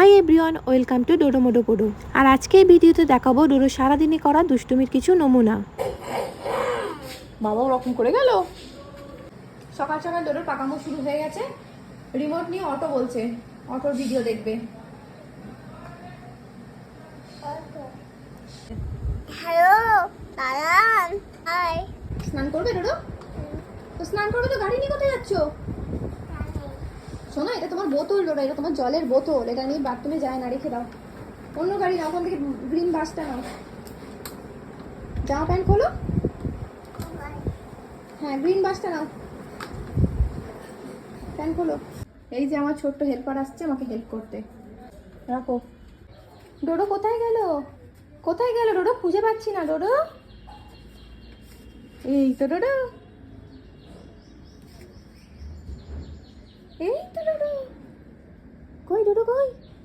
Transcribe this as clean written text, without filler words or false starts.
Hi everyone, welcome to Dodo মোডো পোডো। আর আজকে এই ভিডিওতে দেখাবো ডোডো সারাদিনে করা দুষ্টুমির কিছু নমুনা। বাবা ওরকম করে গেল। সকাল সকাল ডোডোর পাকামো শুরু হয়ে গেছে। রিমোট নিয়ে অটো বলছে, অটোর ভিডিও দেখবে। হ্যালো দাঁড়ান। হাই। স্নান করবে ডোডো? তো স্নান করবে তো গাড়ি নিয়ে কোথায় যাচ্ছ? শোনো, এটা তোমার বোতল ডোডো, এটা তোমার জলের বোতল, এটা নিয়ে বাথরুমে যায় না, রেখে দাও। অন্য গাড়ি নাও, ওখান থেকে গ্রিন বাসটা নাও। জামা প্যান্ট খোলো। হ্যাঁ, গ্রিন বাসটা নাও, প্যান্ট খোলো। এই যে আমার ছোট্ট হেল্পার আসছে আমাকে হেল্প করতে। রাখো। ডোডো কোথায় গেল? কোথায় গেল ডোডো? খুঁজে পাচ্ছি না ডোডো। এই তো ডোডো, এই তো ডোডো। কই ডোডো কই?